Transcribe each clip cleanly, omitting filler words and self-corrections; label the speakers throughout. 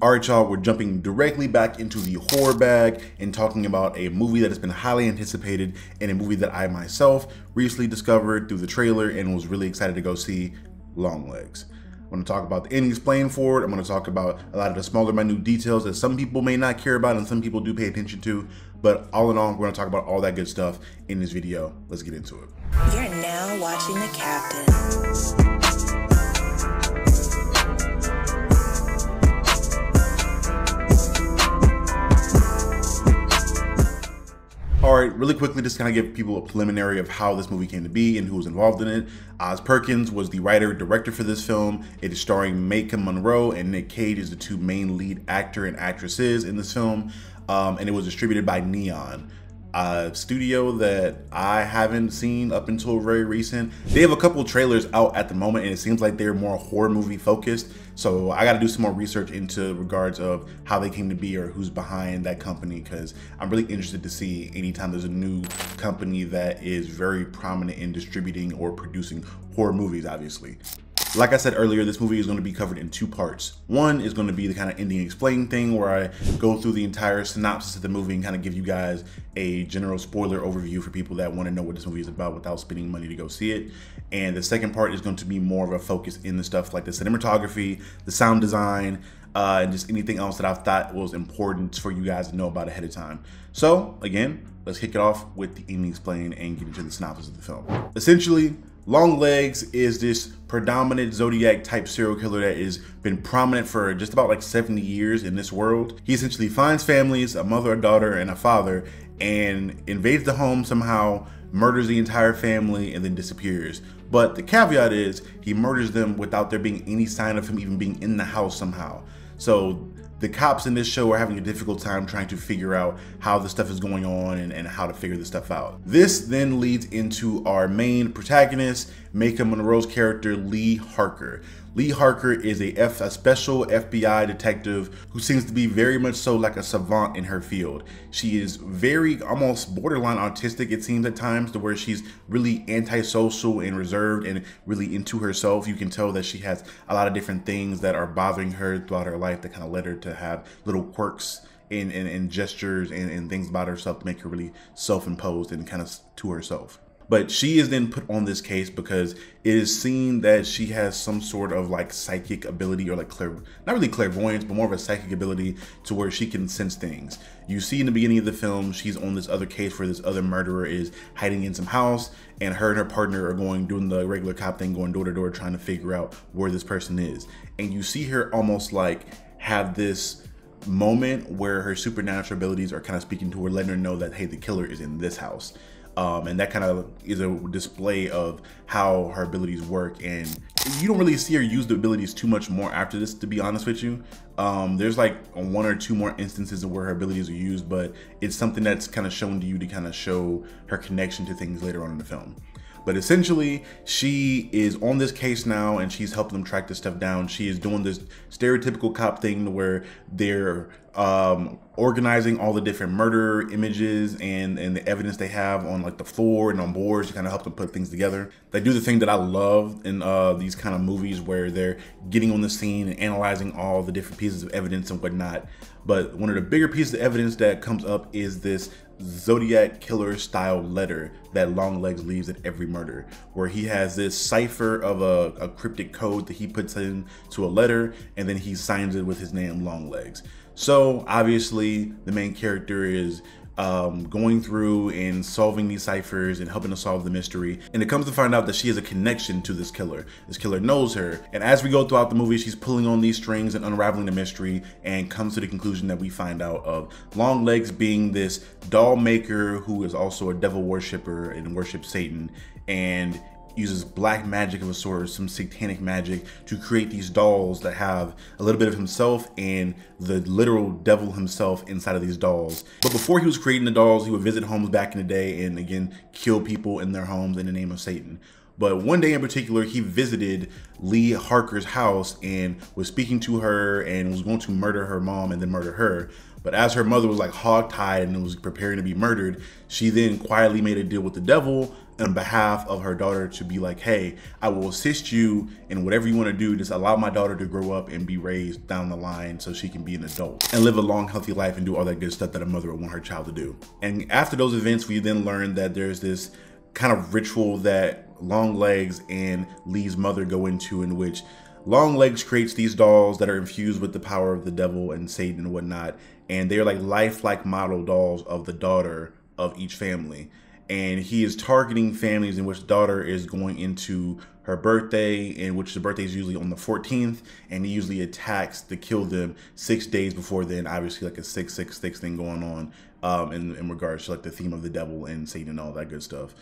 Speaker 1: All right, y'all, we're jumping directly back into the horror bag and talking about a movie that has been highly anticipated and a movie that I myself recently discovered through the trailer and was really excited to go see, Longlegs. I'm going to talk about the ending explained for it. I'm going to talk about a lot of the smaller, minute details that some people may not care about and some people do pay attention to. But all in all, we're going to talk about all that good stuff in this video. Let's get into it.
Speaker 2: You're now watching The Captain.
Speaker 1: All right, really quickly, just kind of give people a preliminary of how this movie came to be and who was involved in it. Oz Perkins was the writer-director for this film. It is starring Maika Monroe and Nick Cage as the two main lead actor and actresses in this film. And it was distributed by Neon, a studio that I haven't seen up until very recent. They have a couple trailers out at the moment and it seems like they're more horror movie focused. So I got to do some more research into regards of how they came to be or who's behind that company, because I'm really interested to see anytime there's a new company that is very prominent in distributing or producing horror movies, obviously. Like I said earlier, this movie is going to be covered in two parts. One is going to be the kind of ending explain thing where I go through the entire synopsis of the movie and kind of give you guys a general spoiler overview for people that want to know what this movie is about without spending money to go see it. And the second part is going to be more of a focus in the stuff like the cinematography, the sound design, and just anything else that I thought was important for you guys to know about ahead of time. So again, let's kick it off with the ending explain and get into the synopsis of the film. Essentially, Longlegs is this predominant Zodiac type serial killer that has been prominent for just about like 70 years in this world. He essentially finds families, a mother, a daughter, and a father, and invades the home somehow, murders the entire family, and then disappears. But the caveat is he murders them without there being any sign of him even being in the house somehow. So the cops in this show are having a difficult time trying to figure out how the stuff is going on and how to figure this stuff out. This then leads into our main protagonist, Maika Monroe's character, Lee Harker. Lee Harker is a special FBI detective who seems to be very much so like a savant in her field. She is very almost borderline autistic, it seems at times, to where she's really antisocial and reserved and really into herself. You can tell that she has a lot of different things that are bothering her throughout her life that kind of led her to have little quirks and gestures and things about herself to make her really self-imposed and kind of to herself. But she is then put on this case because it is seen that she has some sort of like psychic ability, or like not really clairvoyance, but more of a psychic ability to where she can sense things. You see in the beginning of the film, she's on this other case where this other murderer is hiding in some house, and her partner are doing the regular cop thing, going door to door, trying to figure out where this person is. And you see her almost like have this moment where her supernatural abilities are kind of speaking to her, letting her know that, hey, the killer is in this house. And that kind of is a display of how her abilities work, and you don't really see her use the abilities too much more after this, to be honest with you. There's like one or two more instances of where her abilities are used, but it's something that's kind of shown to you to kind of show her connection to things later on in the film. But essentially, she is on this case now and she's helping them track this stuff down. She is doing this stereotypical cop thing where they're organizing all the different murder images and the evidence they have on like the floor and on boards to kind of help them put things together. They do the thing that I love in these kind of movies where they're getting on the scene and analyzing all the different pieces of evidence and whatnot. But one of the bigger pieces of evidence that comes up is this Zodiac killer style letter that Longlegs leaves at every murder, where he has this cipher of a cryptic code that he puts into a letter, and then he signs it with his name, Longlegs. So obviously the main character is going through and solving these ciphers and helping to solve the mystery. And it comes to find out that she has a connection to this killer. This killer knows her. And as we go throughout the movie, she's pulling on these strings and unraveling the mystery, and comes to the conclusion that we find out of Longlegs being this doll maker who is also a devil worshiper and worships Satan, and uses black magic of a sort, or some satanic magic, to create these dolls that have a little bit of himself and the literal devil himself inside of these dolls. But before he was creating the dolls, he would visit homes back in the day and again kill people in their homes in the name of Satan. But one day in particular, he visited Lee Harker's house and was speaking to her and was going to murder her mom and then murder her. But as her mother was like hogtied and was preparing to be murdered, she then quietly made a deal with the devil on behalf of her daughter to be like, hey, I will assist you in whatever you want to do. Just allow my daughter to grow up and be raised down the line so she can be an adult and live a long, healthy life and do all that good stuff that a mother would want her child to do. And after those events, we then learn that there's this kind of ritual that Longlegs and Lee's mother go into, in which Longlegs creates these dolls that are infused with the power of the devil and Satan and whatnot. And they're like lifelike model dolls of the daughter of each family. And he is targeting families in which the daughter is going into her birthday, in which the birthday is usually on the 14th, and he usually attacks to kill them 6 days before then. Obviously, like a 666 thing going on in regards to like the theme of the devil and Satan and all that good stuff.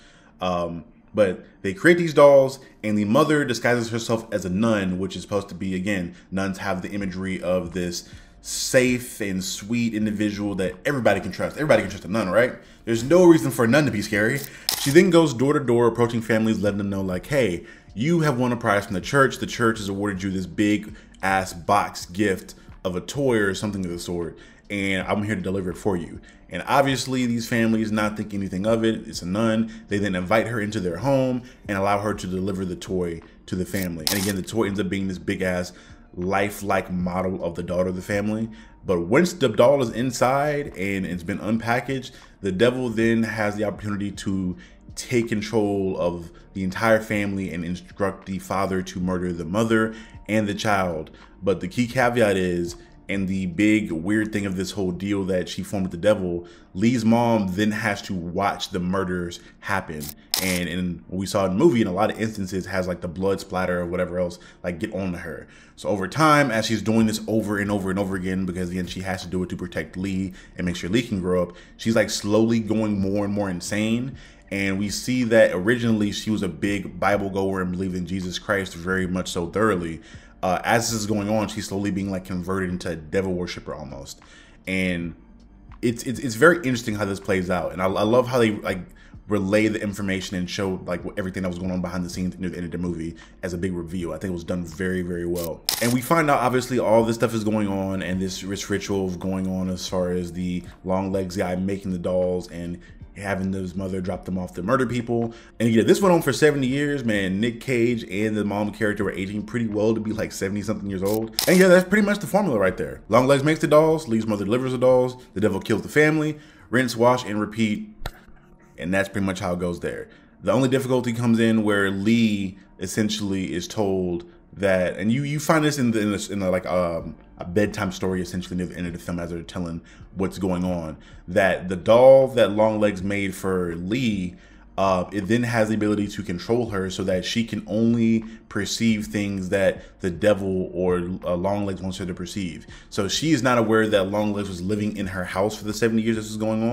Speaker 1: But they create these dolls, and the mother disguises herself as a nun, which is supposed to be, again, nuns have the imagery of this safe and sweet individual that everybody can trust. Everybody can trust a nun, right? There's no reason for a nun to be scary. She then goes door to door, approaching families, letting them know like, hey, you have won a prize from the church. The church has awarded you this big ass box gift of a toy or something of the sort, and I'm here to deliver it for you. And obviously these families not thinking anything of it. It's a nun. They then invite her into their home and allow her to deliver the toy to the family. And again, the toy ends up being this big ass lifelike model of the daughter of the family. But once the doll is inside and it's been unpackaged, the devil then has the opportunity to take control of the entire family and instruct the father to murder the mother and the child. But the key caveat is, and the big weird thing of this whole deal that she formed with the devil, Lee's mom then has to watch the murders happen. And we saw in the movie, in a lot of instances, has like the blood splatter or whatever else like get on to her. So over time, as she's doing this over and over and over again, because again, she has to do it to protect Lee and make sure Lee can grow up, she's like slowly going more and more insane. And we see that originally she was a big Bible goer and believed in Jesus Christ very much so thoroughly. As this is going on, she's slowly being like converted into a devil worshiper almost. And it's very interesting how this plays out. And I love how they like relay the information and show like everything that was going on behind the scenes near the end of the movie as a big reveal. I think it was done very, very well. And we find out obviously all this stuff is going on, and this ritual is going on as far as the Longlegs guy making the dolls and having his mother drop them off to murder people. And yeah, this went on for 70 years, man. Nick Cage and the mom character were aging pretty well to be like 70 something years old. And yeah, that's pretty much the formula right there. Longlegs makes the dolls, Lee's mother delivers the dolls, the devil kills the family, rinse, wash, and repeat. And that's pretty much how it goes there. The only difficulty comes in where Lee essentially is told that, and you find this in like a bedtime story essentially near the end of the film as they're telling what's going on, that the doll that Longlegs made for Lee, it then has the ability to control her so that she can only perceive things that the devil or Longlegs wants her to perceive. So she is not aware that Longlegs was living in her house for the 70 years this was going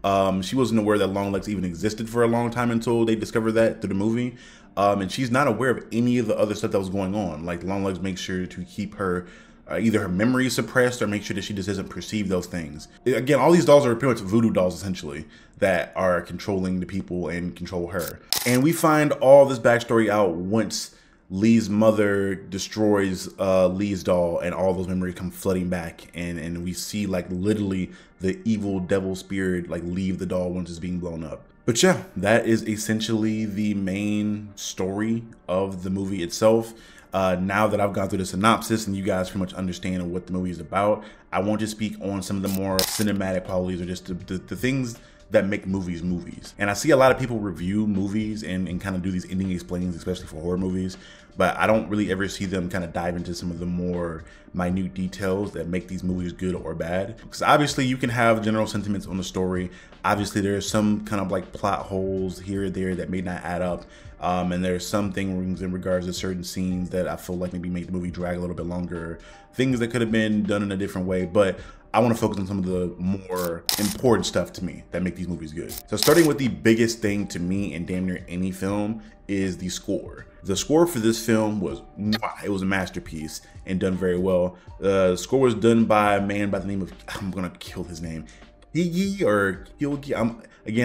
Speaker 1: on. She wasn't aware that Longlegs even existed for a long time until they discovered that through the movie. And she's not aware of any of the other stuff that was going on. Like Longlegs makes sure to keep her either her memory suppressed or make sure that she just doesn't perceive those things. Again, all these dolls are pretty much voodoo dolls essentially that are controlling the people and control her. And we find all this backstory out once Lee's mother destroys Lee's doll and all those memories come flooding back, and we see like literally the evil devil spirit like leave the doll once it's being blown up. But yeah, that is essentially the main story of the movie itself. Now that I've gone through the synopsis and you guys pretty much understand what the movie is about, I want to speak on some of the more cinematic qualities or just the things that make movies movies. And I see a lot of people review movies and kind of do these ending explainings, especially for horror movies, but I don't really ever see them kind of dive into some of the more minute details that make these movies good or bad. Because obviously you can have general sentiments on the story. Obviously there's some kind of like plot holes here or there that may not add up. And there's some things in regards to certain scenes that I feel like maybe make the movie drag a little bit longer. Things that could have been done in a different way, but I want to focus on some of the more important stuff to me that make these movies good. So starting with the biggest thing to me in damn near any film is the score. The score for this film was, it was a masterpiece and done very well. The score was done by a man by the name of, I'm gonna kill his name, Higi or Hilgi.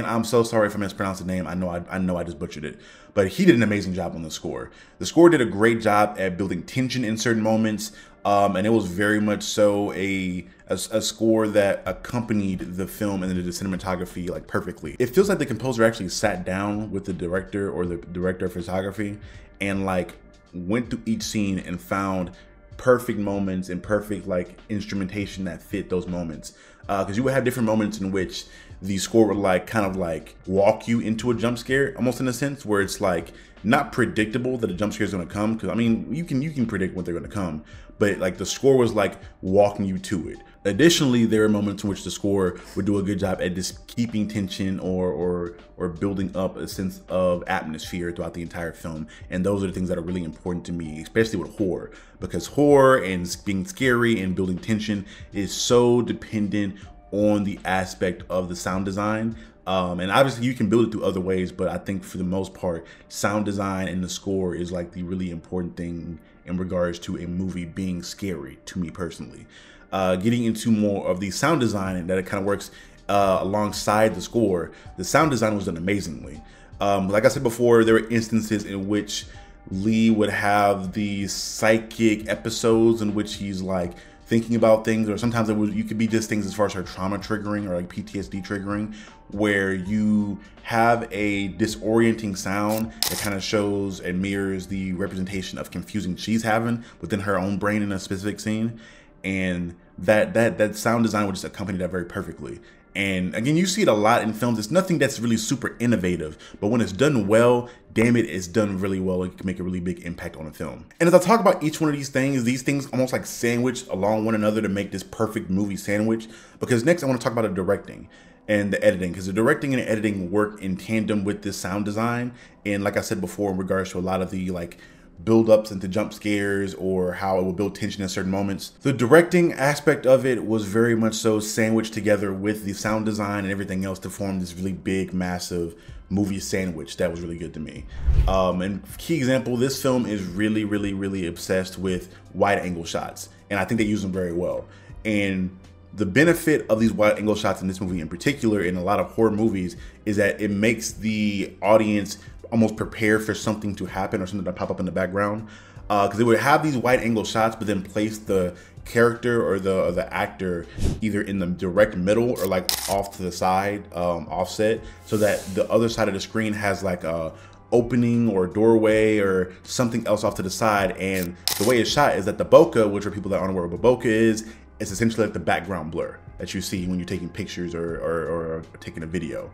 Speaker 1: I'm so sorry if I mispronounced the name. I know I just butchered it. But he did an amazing job on the score. The score did a great job at building tension in certain moments. And it was very much so a score that accompanied the film and the cinematography like perfectly. It feels like the composer actually sat down with the director or the director of photography and like went through each scene and found perfect moments and perfect like instrumentation that fit those moments. Because you would have different moments in which the score would like kind of like walk you into a jump scare, almost in a sense where it's like not predictable that a jump scare is going to come. Because I mean, you can predict when they're going to come, but like the score was like walking you to it. Additionally, there are moments in which the score would do a good job at just keeping tension or building up a sense of atmosphere throughout the entire film. And those are the things that are really important to me, especially with horror, because horror and being scary and building tension is so dependent on the aspect of the sound design. And obviously you can build it through other ways, but I think for the most part, sound design and the score is like the really important thing in regards to a movie being scary to me personally. Getting into more of the sound design and that it kind of works alongside the score, the sound design was done amazingly. Like I said before, there were instances in which Lee would have these psychic episodes in which he's like thinking about things, or sometimes you could be just things as far as her trauma triggering or like PTSD triggering, where you have a disorienting sound that kind of shows and mirrors the representation of confusion she's having within her own brain in a specific scene. And that sound design would just accompany that very perfectly. And again, you see it a lot in films. It's nothing that's really super innovative, but when it's done well, damn it, it's done really well. It can make a really big impact on a film. And as I talk about each one of these things almost like sandwich along one another to make this perfect movie sandwich. Because next I want to talk about the directing and the editing, because the directing and the editing work in tandem with this sound design. And like I said before, in regards to a lot of the like build-ups into jump scares or how it will build tension in certain moments. The directing aspect of it was very much so sandwiched together with the sound design and everything else to form this really big, massive movie sandwich that was really good to me. And key example, this film is really obsessed with wide angle shots, and I think they use them very well. And the benefit of these wide angle shots in this movie in particular, in a lot of horror movies, is that it makes the audience almost prepare for something to happen or something to pop up in the background, because they would have these wide angle shots but then place the character or the actor either in the direct middle or like off to the side, offset, so that the other side of the screen has like a opening or doorway or something else off to the side. And the way it's shot is that the bokeh, which are people that aren't aware of what bokeh is, it's essentially like the background blur that you see when you're taking pictures or taking a video.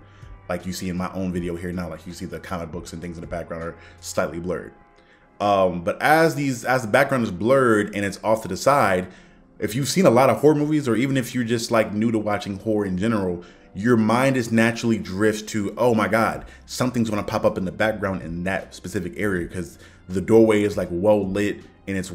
Speaker 1: Like you see in my own video here now, like you see the comic books and things in the background are slightly blurred. But as the background is blurred and it's off to the side, if you've seen a lot of horror movies, or even if you're just like new to watching horror in general, your mind is naturally drifts to, oh my God, something's gonna pop up in the background in that specific area, because the doorway is like well lit and it's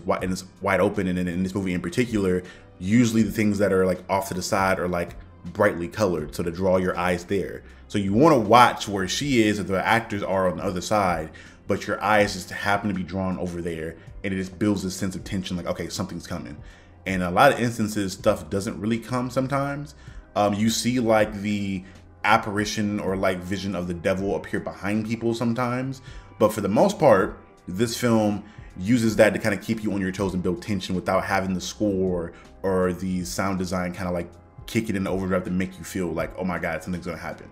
Speaker 1: wide open. And in this movie in particular, usually the things that are like off to the side are like brightly colored, so to draw your eyes there. So you want to watch where she is, or the actors are on the other side, but your eyes just happen to be drawn over there, and it just builds a sense of tension, like, okay, something's coming. And a lot of instances, stuff doesn't really come sometimes. You see like the apparition or like vision of the devil appear behind people sometimes, but for the most part, this film uses that to kind of keep you on your toes and build tension without having the score or the sound design kind of like kick it in the overdrive to make you feel like, oh my God, something's gonna happen.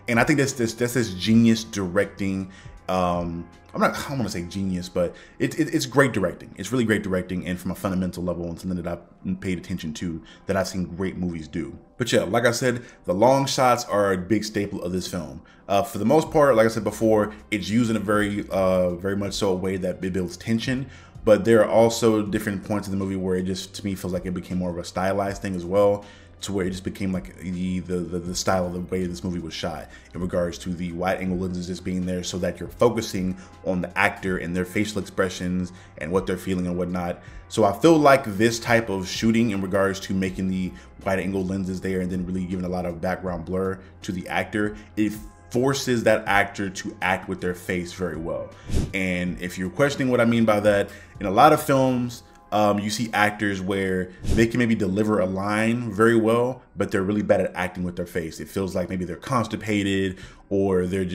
Speaker 1: And I think that's this genius directing. I don't want to say genius, but it's great directing. It's really great directing, and from a fundamental level, and something that I've paid attention to, that I've seen great movies do. But yeah, like I said, the long shots are a big staple of this film. For the most part, like I said before, it's used in a very much so a way that it builds tension. But there are also different points in the movie where it just, to me, feels like it became more of a stylized thing as well, to where it just became like the style of the way this movie was shot, in regards to the wide angle lenses just being there so that you're focusing on the actor and their facial expressions and what they're feeling and whatnot. So I feel like this type of shooting, in regards to making the wide angle lenses there and then really giving a lot of background blur to the actor, it forces that actor to act with their face very well. And if you're questioning what I mean by that, in a lot of films, You see actors where they can maybe deliver a line very well, but they're really bad at acting with their face. It feels like maybe they're constipated, or they're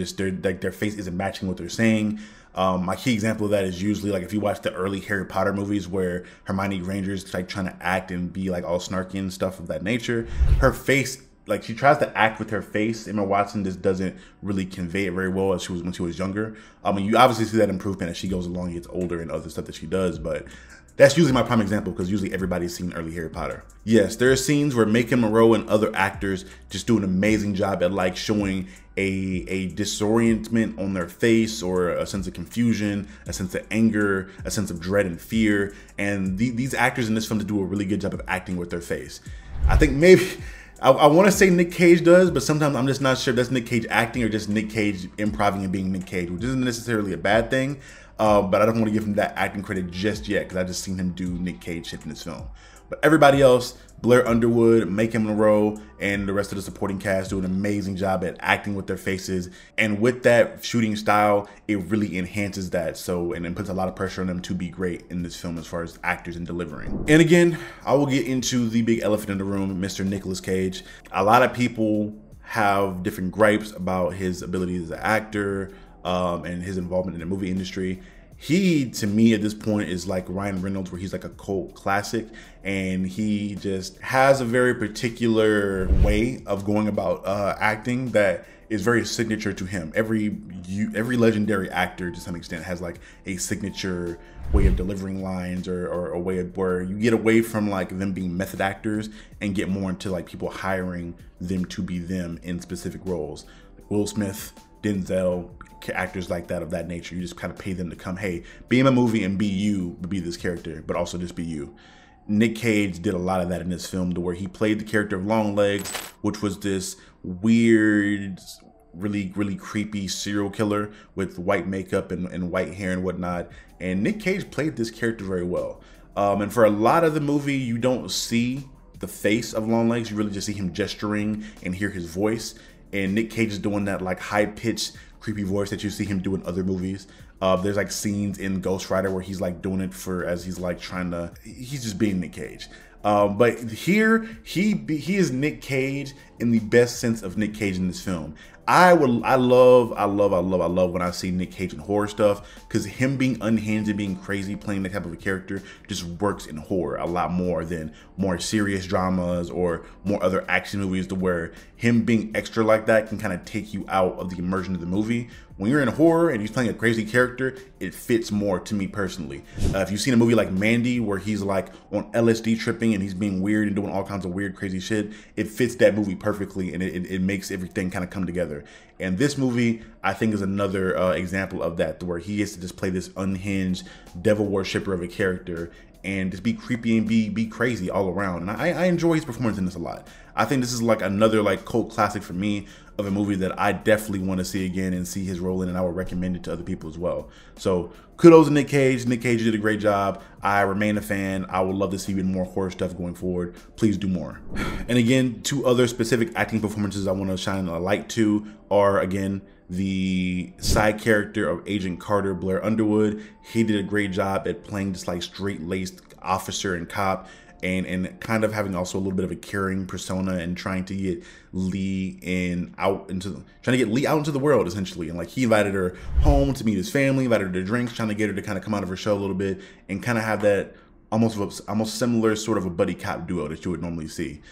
Speaker 1: like their face isn't matching what they're saying. My key example of that is usually like if you watch the early Harry Potter movies where Hermione Granger's like trying to act and be like all snarky and stuff of that nature. Her face, like she tries to act with her face. Emma Watson just doesn't really convey it very well as when she was younger. You obviously see that improvement as she goes along, gets older, and other stuff that she does, but that's usually my prime example because usually everybody's seen early Harry Potter. Yes, there are scenes where Macon Monroe and other actors just do an amazing job at like showing a disorientment on their face, or a sense of confusion, a sense of anger, a sense of dread and fear. And these actors in this film do a really good job of acting with their face. I think maybe, I want to say Nick Cage does, but sometimes I'm just not sure if that's Nick Cage acting or just Nick Cage improvising and being Nick Cage, which isn't necessarily a bad thing. But I don't want to give him that acting credit just yet because I just seen him do Nick Cage shit in this film. But everybody else, Blair Underwood, Macon Monroe, and the rest of the supporting cast do an amazing job at acting with their faces. And with that shooting style, it really enhances that. And it puts a lot of pressure on them to be great in this film as far as actors and delivering. And again, I will get into the big elephant in the room, Mr. Nicolas Cage. A lot of people have different gripes about his ability as an actor, and his involvement in the movie industry. He, to me, at this point, is like Ryan Reynolds, where he's like a cult classic, and he just has a very particular way of going about acting that is very signature to him. Every legendary actor, to some extent, has like a signature way of delivering lines, or a way of where you get away from like them being method actors and get more into like people hiring them to be them in specific roles. Like Will Smith, Denzel, actors like that of that nature. You just kind of pay them to come, hey, be in a movie and be you, be this character, but also just be you. Nick Cage did a lot of that in this film, to where he played the character of Longlegs, which was this weird, really creepy serial killer with white makeup and white hair and whatnot. And Nick Cage played this character very well. And for a lot of the movie, you don't see the face of Longlegs. You really just see him gesturing and hear his voice. And Nick Cage is doing that like high-pitched, creepy voice that you see him do in other movies. There's like scenes in Ghost Rider where he's like doing it as he's like he's just being Nick Cage. But here he is Nick Cage in the best sense of Nick Cage in this film. I love when I see Nick Cage in horror stuff, because him being unhinged and being crazy, playing that type of a character, just works in horror a lot more than more serious dramas or more other action movies, to where him being extra like that can kind of take you out of the immersion of the movie. When you're in horror and he's playing a crazy character, it fits more to me personally. If you've seen a movie like Mandy, where he's like on LSD tripping and he's being weird and doing all kinds of weird, crazy shit, it fits that movie perfectly, and it makes everything kind of come together. And this movie, I think, is another example of that, where he gets to just play this unhinged devil worshipper of a character and just be creepy and be crazy all around. And I enjoy his performance in this a lot. I think this is like another like cult classic for me, of a movie that I definitely want to see again and see his role in, and I would recommend it to other people as well. So kudos to Nick Cage. Nick Cage did a great job. I remain a fan. I would love to see even more horror stuff going forward. Please do more. And again, two other specific acting performances I want to shine a light to are, again, the side character of Agent Carter, Blair Underwood. He did a great job at playing this like straight-laced officer and cop, and kind of having also a little bit of a caring persona, and trying to get Lee out into the world, essentially. And like, he invited her home to meet his family, invited her to drinks, trying to get her to kind of come out of her shell a little bit, and kind of have that almost similar sort of a buddy cop duo that you would normally see.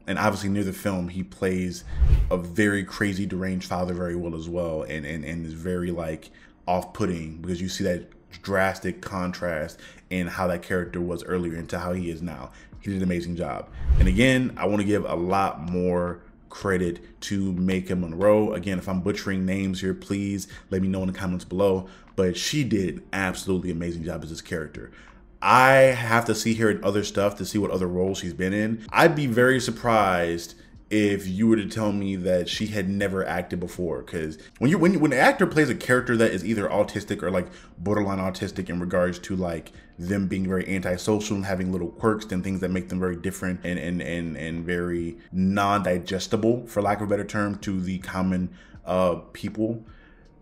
Speaker 1: And obviously near the film, he plays a very crazy, deranged father very well as well, and is very like off-putting, because you see that drastic contrast in how that character was earlier into how he is now. He did an amazing job. And again, I want to give a lot more credit to Macon Monroe. Again, if I'm butchering names here, please let me know in the comments below. But she did an absolutely amazing job as this character. I have to see her in other stuff to see what other roles she's been in. I'd be very surprised if you were to tell me that she had never acted before, because when an actor plays a character that is either autistic or like borderline autistic in regards to like them being very antisocial and having little quirks and things that make them very different and very non-digestible, for lack of a better term, to the common people,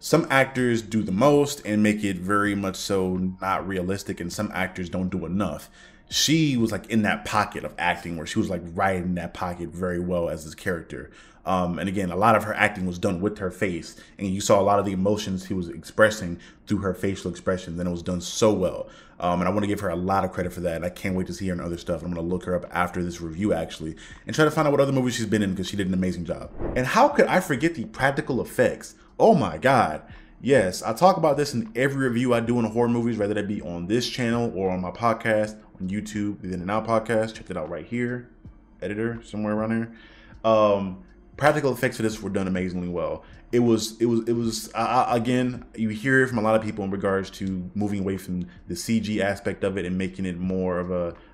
Speaker 1: some actors do the most and make it very much so not realistic, and some actors don't do enough. She was like in that pocket of acting where she was like right in that pocket very well as this character. And again, a lot of her acting was done with her face, and you saw a lot of the emotions he was expressing through her facial expressions, and it was done so well. And I want to give her a lot of credit for that. And I can't wait to see her in other stuff. I'm going to look her up after this review, actually, and try to find out what other movies she's been in, because she did an amazing job. And how could I forget the practical effects? Oh my God. Yes, I talk about this in every review I do in horror movies, whether that be on this channel or on my podcast, on YouTube, the In and Out podcast. Check it out right here. Editor, somewhere around here. Practical effects for this were done amazingly well. It was again, you hear it from a lot of people in regards to moving away from the CG aspect of it and making it more of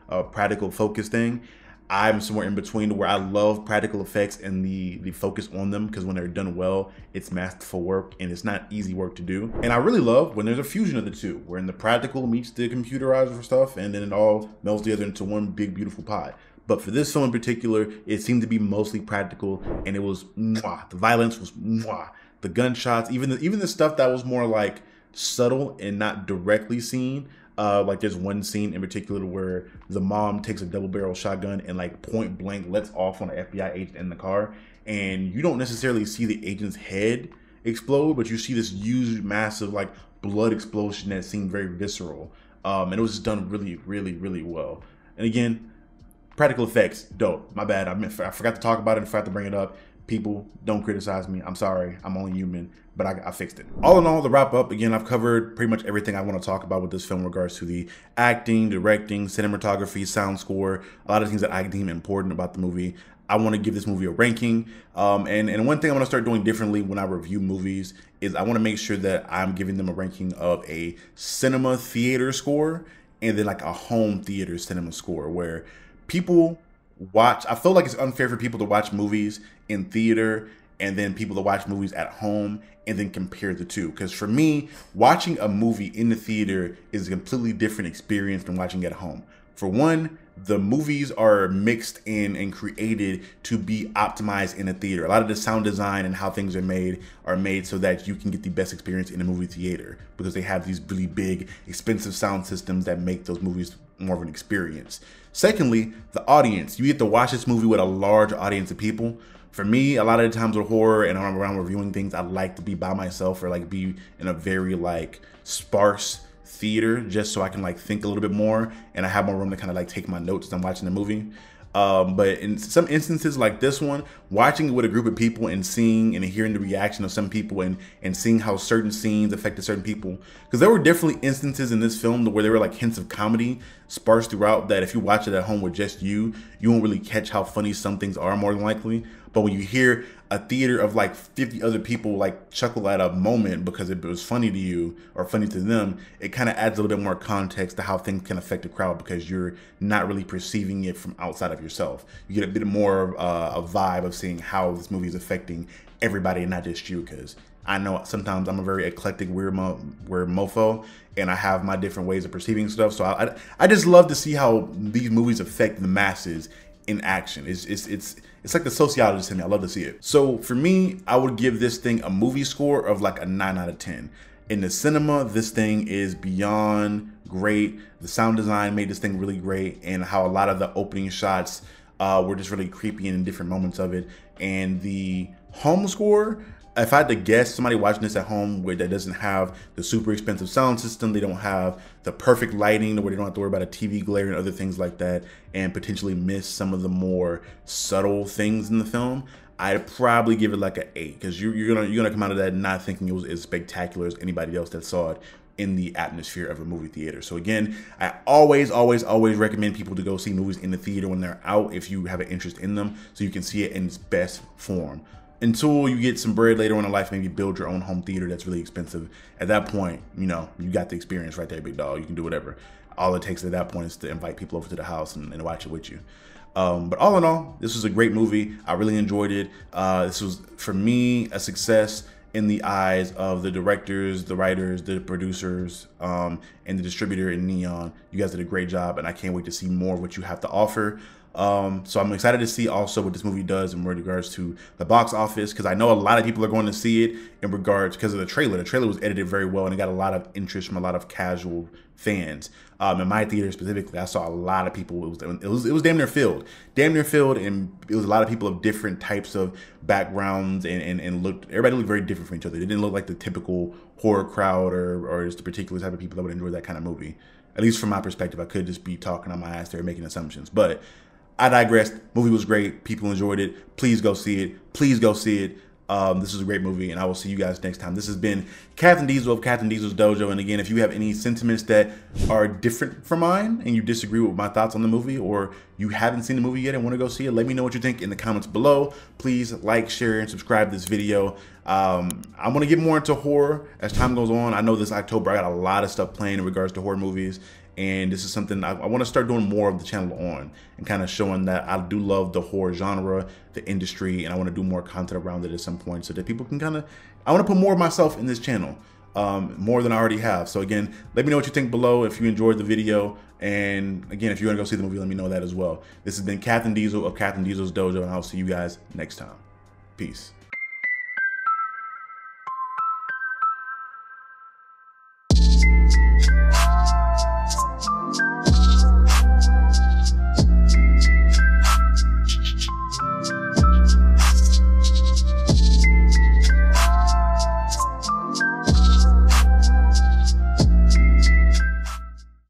Speaker 1: a practical focus thing. I'm somewhere in between, where I love practical effects and the focus on them, because when they're done well, it's masterful work and it's not easy work to do. And I really love when there's a fusion of the two, wherein the practical meets the computerized stuff, and then it all melts together into one big beautiful pie. But for this film in particular, it seemed to be mostly practical, and it was mwah. The violence was mwah. The gunshots, even the stuff that was more like subtle and not directly seen. Like there's one scene in particular where the mom takes a double barrel shotgun and like point blank lets off on an FBI agent in the car, and you don't necessarily see the agent's head explode, but you see this huge, massive like blood explosion that seemed very visceral. And it was just done really, really, really well. And again, practical effects, dope. My bad. I forgot to talk about it and forgot to bring it up. People, don't criticize me. I'm sorry. I'm only human, but I fixed it. All in all, to wrap up, again, I've covered pretty much everything I want to talk about with this film in regards to the acting, directing, cinematography, sound score, a lot of things that I deem important about the movie. I want to give this movie a ranking. And one thing I want to start doing differently when I review movies is I want to make sure that I'm giving them a ranking of a cinema theater score and then like a home theater cinema score, where people watch. I feel like it's unfair for people to watch movies in theater and then people to watch movies at home and then compare the two. Because for me, watching a movie in the theater is a completely different experience than watching it at home. For one, the movies are mixed in and created to be optimized in a theater. A lot of the sound design and how things are made so that you can get the best experience in a movie theater, because they have these really big, expensive sound systems that make those movies more of an experience. Secondly, the audience. You get to watch this movie with a large audience of people. For me, a lot of the times with horror and I'm around reviewing things, I like to be by myself or like be in a very like sparse theater, just so I can like think a little bit more and I have more room to kind of like take my notes as I'm watching the movie. But in some instances like this one, watching it with a group of people and seeing and hearing the reaction of some people and seeing how certain scenes affected certain people, because there were definitely instances in this film where there were like hints of comedy sparse throughout that if you watch it at home with just you won't really catch how funny some things are, more than likely. But when you hear a theater of like 50 other people like chuckle at a moment because it was funny to you or funny to them, it kind of adds a little bit more context to how things can affect the crowd, because you're not really perceiving it from outside of yourself. You get a bit more of a vibe of seeing how this movie is affecting everybody and not just you, because I know sometimes I'm a very eclectic weird mofo and I have my different ways of perceiving stuff. So I just love to see how these movies affect the masses in action. It's like the sociologist in me. I love to see it. So for me, I would give this thing a movie score of like a 9 out of 10. In the cinema, this thing is beyond great. The sound design made this thing really great, and how a lot of the opening shots were just really creepy in different moments of it. And the home score, if I had to guess, somebody watching this at home where that doesn't have the super expensive sound system, they don't have the perfect lighting where they don't have to worry about a TV glare and other things like that, and potentially miss some of the more subtle things in the film, I'd probably give it like an 8, because you're gonna come out of that not thinking it was as spectacular as anybody else that saw it in the atmosphere of a movie theater. So again, I always recommend people to go see movies in the theater when they're out if you have an interest in them, so you can see it in its best form. Until you get some bread later on in life, maybe build your own home theater that's really expensive. At that point, you got the experience right there, big dog. You can do whatever. All it takes at that point is to invite people over to the house and watch it with you. But all in all, this was a great movie. I really enjoyed it. This was, for me, a success in the eyes of the directors, the writers, the producers, and the distributor in Neon. You guys did a great job, and I can't wait to see more of what you have to offer. So I'm excited to see also what this movie does in regards to the box office, because I know a lot of people are going to see it in regards because of the trailer. The trailer was edited very well and it got a lot of interest from a lot of casual fans. In my theater specifically, I saw a lot of people. It was damn near filled, and it was a lot of people of different types of backgrounds and everybody looked very different from each other. They didn't look like the typical horror crowd or just the particular type of people that would enjoy that kind of movie. At least from my perspective, I could just be talking on my ass there making assumptions, but I digress. Movie was great. People enjoyed it. Please go see it. Please go see it. This is a great movie, and I will see you guys next time. This has been Captain Diesel of Captain Diesel's Dojo. And again, if you have any sentiments that are different from mine and you disagree with my thoughts on the movie, or you haven't seen the movie yet and want to go see it, let me know what you think in the comments below. Please like, share, and subscribe to this video. I'm going to get more into horror as time goes on. I know this October I got a lot of stuff playing in regards to horror movies. And this is something I want to start doing more of the channel on, and kind of showing that I do love the horror genre, the industry, and I want to do more content around it at some point so that people can I want to put more of myself in this channel, more than I already have. So again, let me know what you think below if you enjoyed the video. And again, if you want to go see the movie, let me know that as well. This has been Captain Diesel of Captain Diesel's Dojo, and I'll see you guys next time. Peace.